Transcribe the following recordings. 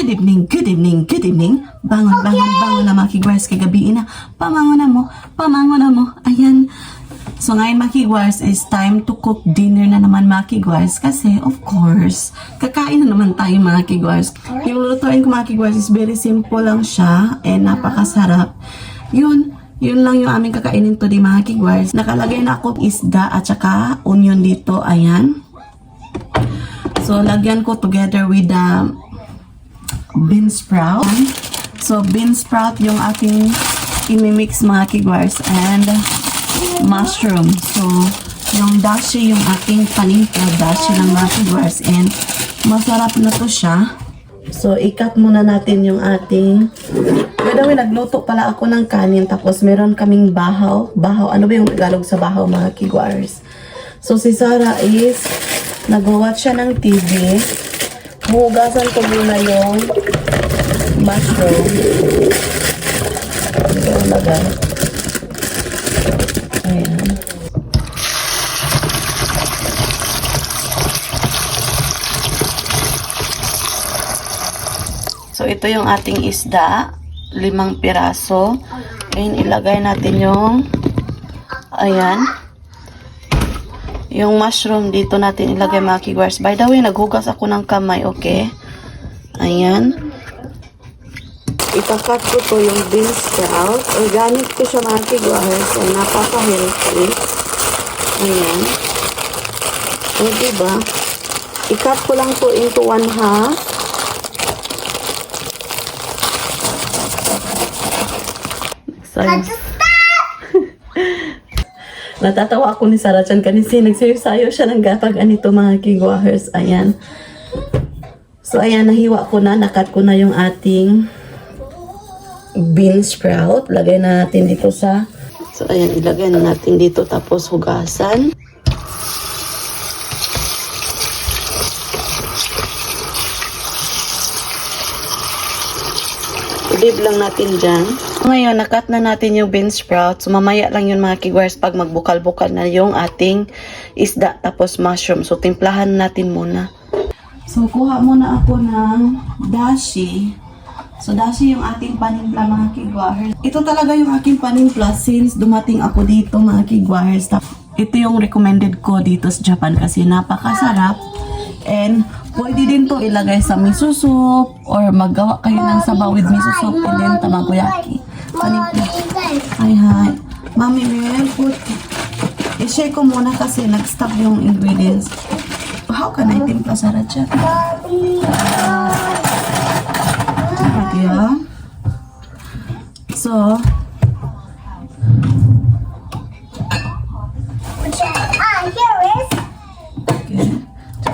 Good evening, good evening, good evening. Bangon, bangon, bangon na mga kigwars, kagabi na. Pamangon na mo. Ayan. So ngayon mga kigwars, is time to cook dinner na naman mga kigwars. Kasi of course, kakain na naman tayo mga kigwars. Yung lulutuin ko mga kigwars is very simple lang siya and napakasarap. Yun lang yung aming kakainin today mga kigwars. Nakalagay na ako isda at saka onion dito. Ayan. So lagyan ko together with the bean sprout. So bean sprout yung aking imimix mga kigwars and mushroom. So yung dashi yung aking panimpla dashi ng mga kigwars and masarap na to siya. So ikat muna natin yung ating nagluto pala ako ng kanin tapos meron kaming bahaw. Ano ba yung Tagalog sa bahaw mga kigwars? So si Sarah is nag-watch siya ng TV. Hugasan ko muna yung mushroom. Ito ang lagay. Ayan. So, ito yung ating isda. 5 piraso. Ayan, ilagay natin yung ayan. Yung mushroom dito natin ilagay mga kigwars. By the way, naghugas ako ng kamay, okay? Ayan. Ikakat ko to yung bean sprout. Organic ko siya mga kigwars. So, napaka-healthy. Ayan. O, diba? Ikat ko lang to into 1/2. Sayang. Natatawa ako ni Sarah Chan kasi nagsayo-sayo siya ng gapag anito mga kigwahers. Ayan. So, ayan, nahiwa ko na. Nakat ko na yung ating bean sprout. Lagay na natin dito sa... So, ayan, ilagay na natin dito tapos hugasan. I-leave lang natin dyan. Ngayon, nakat na natin yung bean sprout. So, mamaya lang yun mga kigwars pag magbukal-bukal na yung ating isda tapos mushroom. So, timplahan natin muna. So, kuha muna ako ng dashi. So, dashi yung ating panimpla mga kigwars. Ito talaga yung aking panimpla since dumating ako dito mga kigwars. Ito yung recommended ko dito sa Japan kasi napakasarap. And pwede din to ilagay sa miso soup or maggawa kayo ng sabaw with miso soup and then tamagoyaki. Panimpla. Hi. Mami, will put... I-share ko muna kasi nag-stop yung ingredients. How can I timpla Sarah Chan? Yeah. So,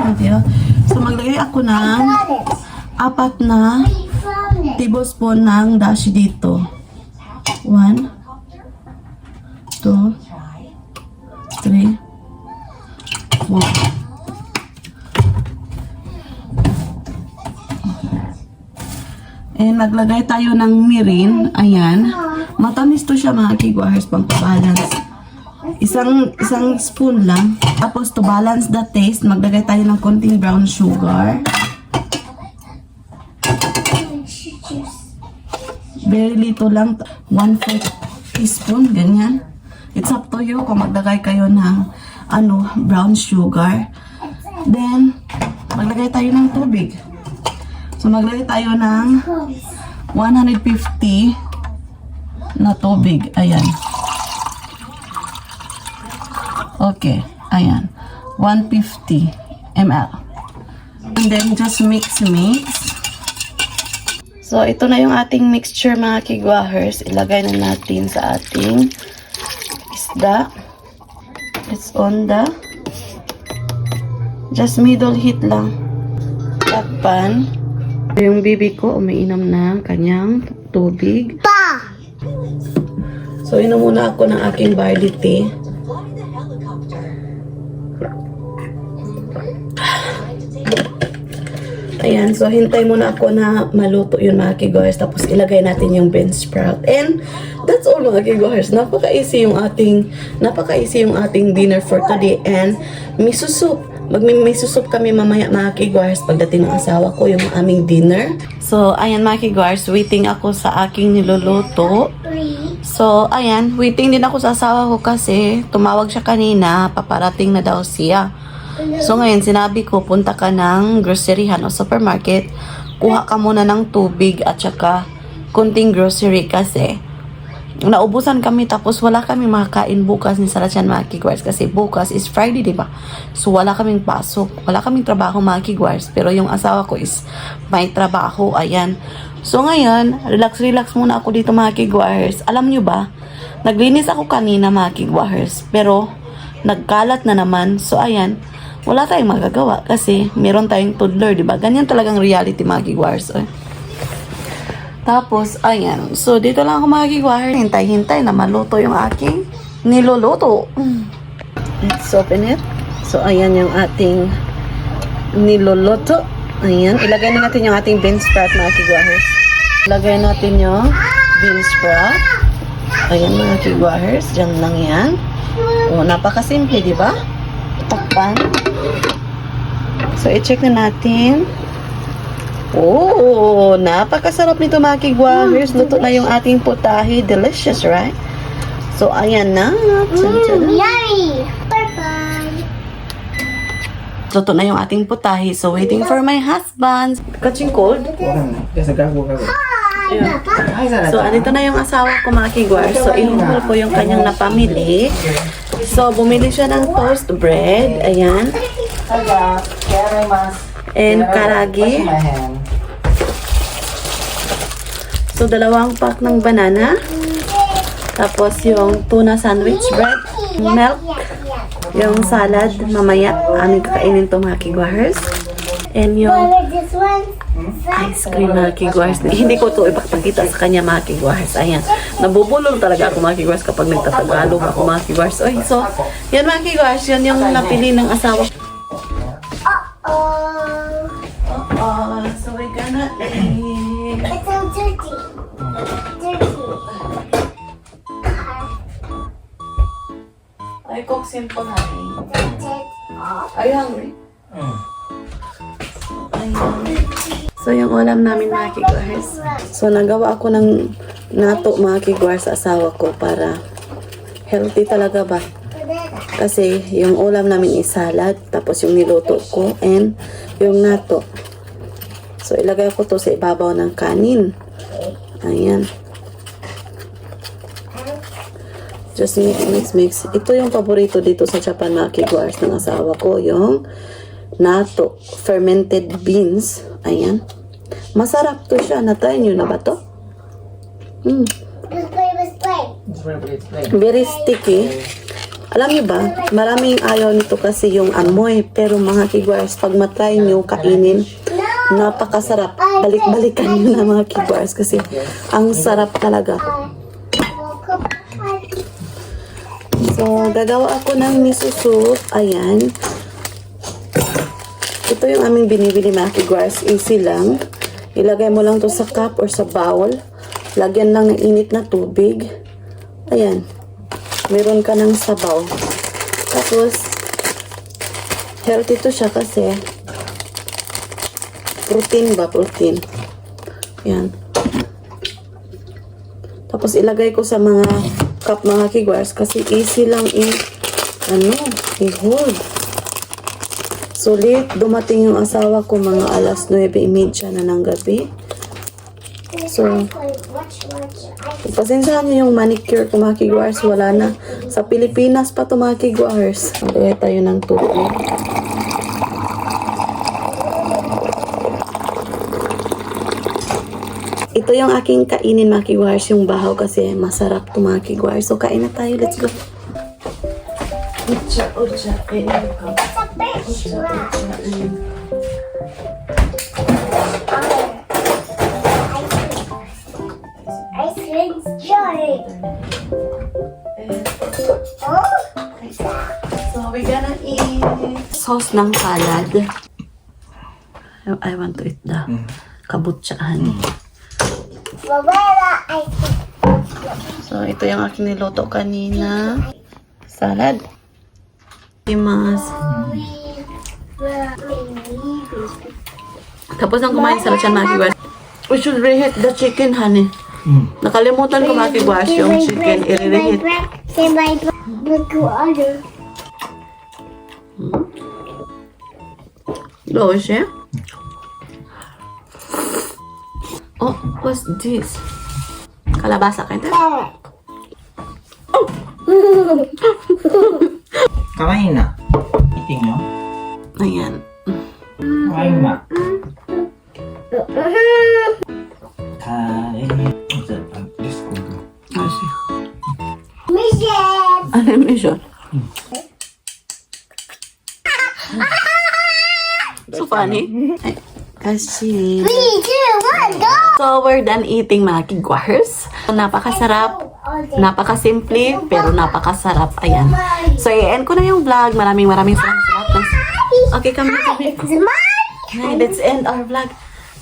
okay. So, maglagay ako ng 4 na tablespoon ng dashi dito. 1, 2, 3, 4. And maglagay tayo ng mirin. Ayan. Matamis to siya mga kigwahers pang balance. Isang spoon lang. Tapos to balance the taste, maglagay tayo ng konting brown sugar. Very little lang. 1/4 teaspoon. Ganyan. It's up to you kung maglagay kayo ng brown sugar. Then, maglagay tayo ng tubig. So, maglagay tayo ng 150 na tubig. Ayan. Okay. Ayan. 150 ml. And then, just mix. So, ito na yung ating mixture mga kigwahers. Ilagay na natin sa ating isda. It's on the just middle heat lang. Takpan. Yung bibi ko umiinom ng kanyang tubig. So, inom muna ako ng aking barley tea. Ayan, so hintay muna ako na maluto yun mga kigwahers. Tapos ilagay natin yung bean sprout. And that's all mga kigwahers. Napaka-easy yung ating dinner for today. And miso soup. May susup kami mamaya mga kigwars pagdating ng asawa ko yung aming dinner. So, ayan mga kigwars, waiting ako sa aking niluluto. So, ayan, waiting din ako sa asawa ko kasi tumawag siya kanina, paparating na daw siya. So, ngayon, sinabi ko, punta ka ng groceryhan o supermarket, kuha ka muna ng tubig at saka kunting grocery kasi naubusan kami tapos wala kaming makakain bukas ni Sarachan mga kigwars kasi bukas is Friday, diba? So wala kaming pasok, wala kaming trabaho mga kigwars, pero yung asawa ko is may trabaho, ayan. So ngayon, relax muna ako dito mga kigwars. Alam nyo ba, naglinis ako kanina mga kigwars, pero nagkalat na naman. So ayan, wala tayong magagawa kasi meron tayong toddler, diba? Ganyan talagang reality mga kigwars. Tapos, ayan. So, dito lang ako makikiguahir. Hintay na maluto yung aking niluluto. Let's open it. So, ayan yung ating niluluto. Ayan. Ilagay na natin yung ating bean sprout, mga kiguahir. Ilagay natin yung bean sprout. Ayan, mga kiguahir. Diyan lang yan. O, napakasimple, di ba? Takpan. So, i-check na natin. Oh, napakasarap nito mga kigwahers. Luto na yung ating putahe. Delicious, right? So, ayan na. Yummy! Bye-bye! Luto na yung ating putahe. So, waiting for my husband. Catching cold? So, andito na yung asawa ko mga kigwahers. So, inuhol ko yung kanyang napamili. So, bumili siya ng toast bread. Ayan. And karagi. So, 2 pack ng banana. Tapos, yung tuna sandwich bread. Milk. Yung salad. Mamaya, aming kakainin to mga kigwahers. And yung This one? ice cream mga kigwahers. Hindi ko to ipakita sa kanya mga kigwahers. Ayan. Nabubulol talaga ako mga kigwahers kapag nagtatagalog ako mga kigwahers. Oy, so, yan mga kigwahers. Yan yung napili ng asawa. So we're gonna eat. It's so dirty. Dirty. I cook simple, honey. Dirty. Are you hungry? Ayan. So yung ulam namin mga kigwars. So nagawa ako ng nato mga kigwars sa asawa ko para healthy talaga ba? Kasi yung ulam namin is salad, tapos yung niluto ko and yung nato. So, ilagay ko to sa ibabaw ng kanin. Ayan. Just mix. Ito yung paborito dito sa Japan mga kigwars ng asawa ko. Yung nato, fermented beans. Ayan. Masarap to siya. Na-try nyo na ba to? Let's play. Very sticky. Alam niyo ba, maraming ayaw nito kasi yung amoy. Pero mga kigwars, pag matry nyo kainin, napakasarap. Balik-balikan nyo na mga kigwars kasi ang sarap talaga. So, gagawa ako ng miso soup. Ayan. Ito yung aming binibili mga kigwars. Easy lang. Ilagay mo lang to sa cup or sa bowl. Lagyan lang ng init na tubig. Ayan. Meron ka ng sabaw. Tapos, healthy to siya kasi protein. Yan. Tapos, ilagay ko sa mga cup mga kigwars kasi easy lang i-hold. So, late dumating yung asawa ko mga alas 9:30 na ng gabi. So, pasensyahan niyo yung manicure ko mga kigwars. Wala na. Sa Pilipinas pa to mga kigwars. Magdagay tayo ng tubig. Ito yung aking kainin mga kigwars. Yung bahaw kasi masarap to mga kigwars. So, kain na tayo. Let's go. Ucha. Ice cream's joy. So, we're gonna eat sauce ng salad. I want to eat the kabutsa, honey. So, ito yung aking niluto kanina. Salad. Imas. Tapos nang kumain sa lechon, mga kigwars. We should reheat the chicken, honey. Nakalimutan ko, mga kigwars, yung chicken. I-reheat. Say my look to other. Delicious, eh? Oh, what's this? Kalabasa kayo. Kain na. Eating nyo? Ayan. Kain na. Kain. Let's go. Kasi. Mission. Ano yung mission? So funny. Ay, kasi... 3, 2, 1, go. So, we're done eating, mga kigwars. Napakasarap. Napakasimple, pero napakasarap. Ayan. So, i-end ko na yung vlog. Maraming salamat. Okay, kami. It's mine. Hi, let's end our vlog.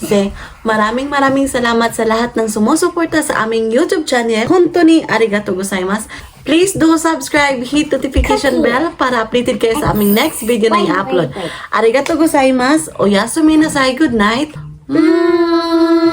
Kasi maraming salamat sa lahat ng sumusuporta sa aming YouTube channel. Hontoni arigatou gozaimasu. Please do subscribe, hit notification bell para updated kayo sa aming next video na i-upload. Arigatou gozaimasu. Oyasumi nasai. Good night. Mwah!